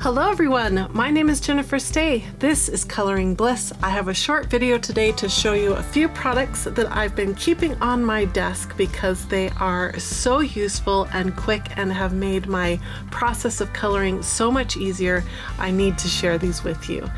Hello everyone, my name is Jennifer Stay. This is Coloring Bliss. I have a short video today to show you a few products that I've been keeping on my desk because they are so useful and quick and have made my process of coloring so much easier. I need to share these with you.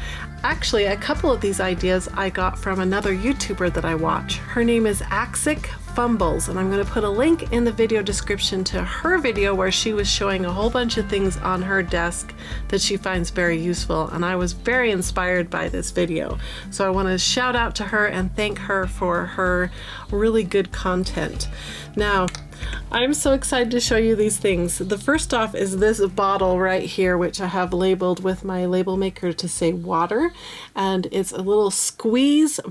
Actually, a couple of these ideas I got from another YouTuber that I watch. Her name is Axic Fumbles, and I'm going to put a link in the video description to her video where she was showing a whole bunch of things on her desk that she finds very useful, and I was very inspired by this video. So I want to shout out to her and thank her for her really good content. Now, I'm so excited to show you these things. The first off is this bottle right here, which I have labeled with my label maker to say water, and it's a little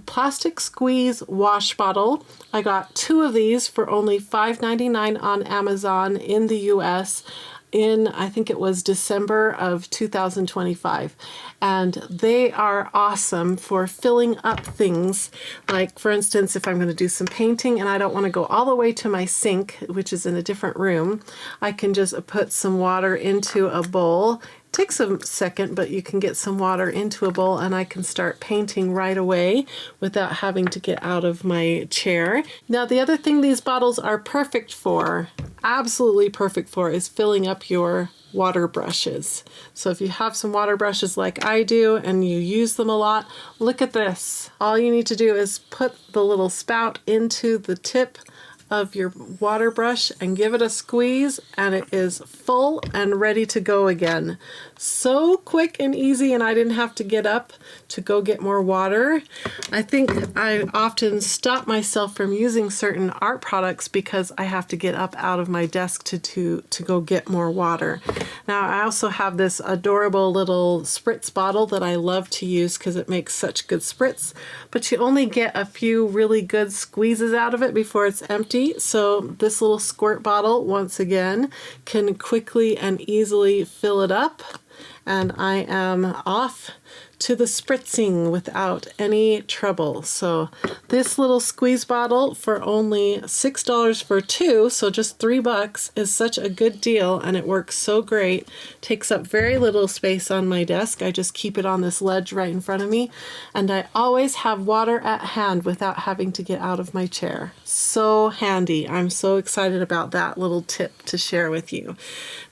plastic squeeze wash bottle. I got two of these for only $5.99 on Amazon in the US in, I think it was December of 2025. And they are awesome for filling up things. Like, for instance, if I'm going to do some painting and I don't want to go all the way to my sink, which is in a different room, I can just put some water into a bowl. It takes a second, but you can get some water into a bowl and I can start painting right away without having to get out of my chair. Now, the other thing these bottles are perfect for, absolutely perfect for, is filling up your water brushes. So if you have some water brushes like I do and you use them a lot, look at this. All you need to do is put the little spout into the tip of your water brush and give it a squeeze, and it is full and ready to go again. So quick and easy, and I didn't have to get up to go get more water. I think I often stop myself from using certain art products because I have to get up out of my desk to go get more water. Now, I also have this adorable little spritz bottle that I love to use because it makes such good spritz, but you only get a few really good squeezes out of it before it's empty. So this little squirt bottle, once again, can quickly and easily fill it up, and I am off to the spritzing without any trouble. So this little squeeze bottle for only $6 for two, so just $3, is such a good deal, and it works so great. Takes up very little space on my desk. I just keep it on this ledge right in front of me, and I always have water at hand without having to get out of my chair. So handy. I'm so excited about that little tip to share with you.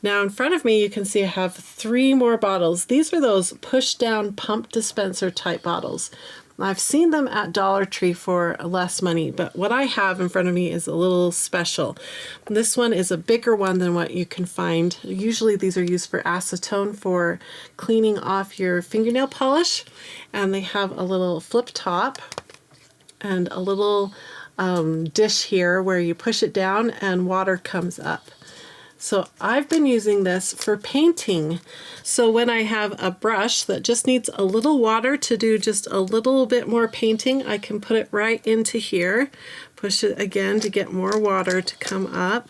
Now in front of me you can see I have 3 more bottles. These are those push down pump dispenser type bottles. I've seen them at Dollar Tree for less money, but what I have in front of me is a little special. This one is a bigger one than what you can find. Usually these are used for acetone for cleaning off your fingernail polish, and they have a little flip top and a little dish here where you push it down and water comes up. So I've been using this for painting. So when I have a brush that just needs a little water to do just a little bit more painting, I can put it right into here, push it again to get more water to come up.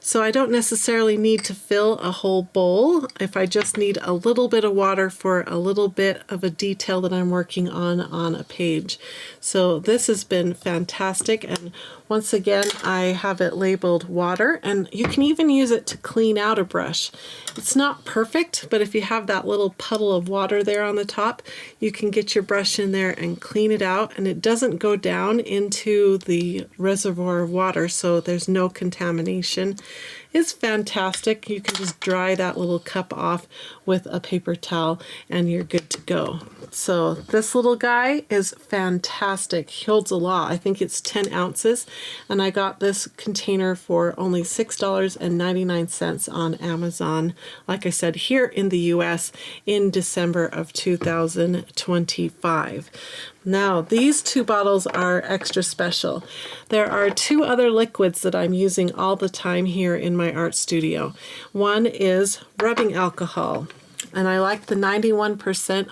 So I don't necessarily need to fill a whole bowl if I just need a little bit of water for a little bit of a detail that I'm working on a page. So this has been fantastic, and once again I have it labeled water, and you can even use it to clean out a brush. It's not perfect, but if you have that little puddle of water there on the top, you can get your brush in there and clean it out, and it doesn't go down into the reservoir of water, so there's no contamination. It's fantastic. You can just dry that little cup off with a paper towel and you're good to go. So this little guy is fantastic. He holds a lot. I think it's 10 ounces, and I got this container for only $6.99 on Amazon. Like I said, here in the US in December of 2025. Now, these 2 bottles are extra special. There are 2 other liquids that I'm using all the time here in my art studio. One is rubbing alcohol, and I like the 91%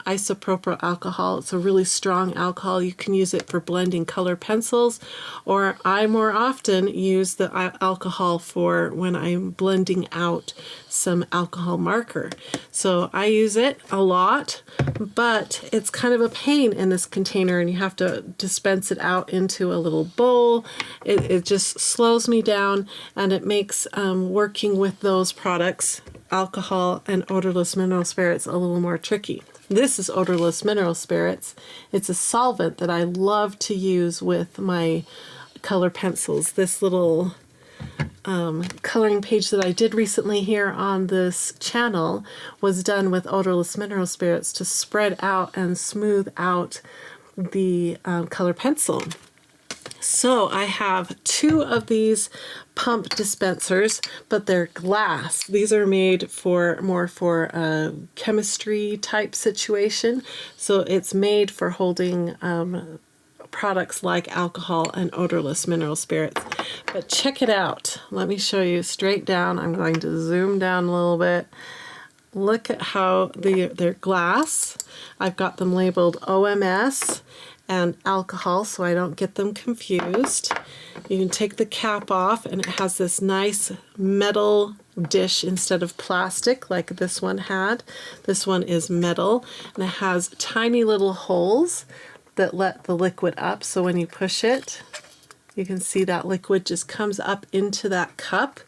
isopropyl alcohol. It's a really strong alcohol. You can use it for blending color pencils, or I more often use the alcohol for when I'm blending out some alcohol marker. So I use it a lot but it's kind of a pain in this container, and you have to dispense it out into a little bowl. It just slows me down, and it makes working with those products, alcohol and odorless mineral spirits, a little more tricky. This is odorless mineral spirits. It's a solvent that I love to use with my color pencils. This little coloring page that I did recently here on this channel was done with odorless mineral spirits to spread out and smooth out the color pencil. So I have 2 of these pump dispensers, but they're glass. These are made for more for a chemistry type situation. So it's made for holding products like alcohol and odorless mineral spirits. But check it out. Let me show you straight down. I'm going to zoom down a little bit. Look at how they're glass. I've got them labeled OMS and alcohol so I don't get them confused. You can take the cap off, and it has this nice metal dish instead of plastic like this one had. This one is metal, and it has tiny little holes that let the liquid up, so when you push it, you can see that liquid just comes up into that cup.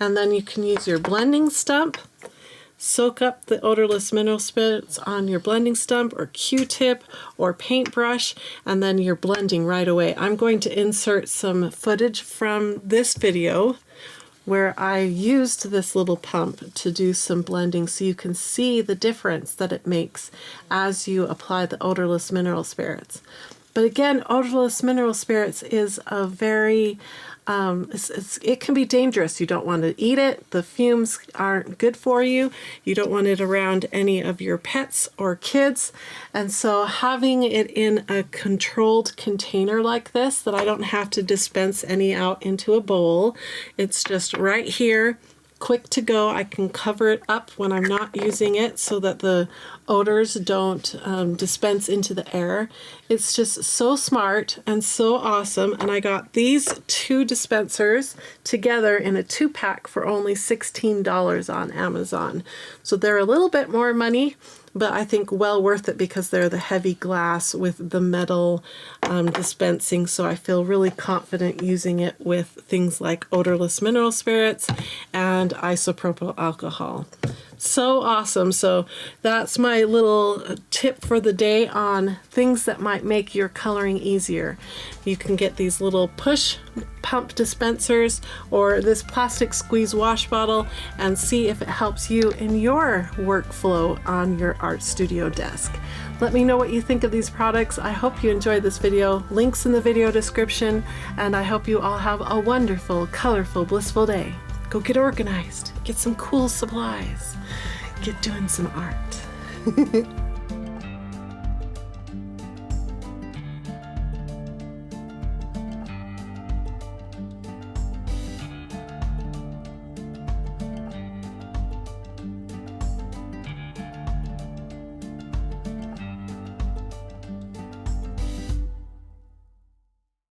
And then you can use your blending stump, soak up the odorless mineral spirits on your blending stump or Q-tip or paintbrush, and then you're blending right away. I'm going to insert some footage from this video where I used this little pump to do some blending so you can see the difference that it makes as you apply the odorless mineral spirits. But again, odorless mineral spirits is a very, it can be dangerous. You don't want to eat it. The fumes aren't good for you. You don't want it around any of your pets or kids. And so having it in a controlled container like this, that I don't have to dispense any out into a bowl, it's just right here, quick to go. I can cover it up when I'm not using it so that the odors don't dispense into the air. It's just so smart and so awesome. And I got these 2 dispensers together in a 2-pack for only $16 on Amazon. So they're a little bit more money, but I think well worth it because they're the heavy glass with the metal dispensing, so I feel really confident using it with things like odorless mineral spirits and isopropyl alcohol. So awesome. So that's my little tip for the day on things that might make your coloring easier. You can get these little push pump dispensers or this plastic squeeze wash bottle and see if it helps you in your workflow on your art studio desk. Let me know what you think of these products. I hope you enjoyed this video. Links in the video description, and I hope you all have a wonderful, colorful, blissful day. Go get organized, get some cool supplies, get doing some art.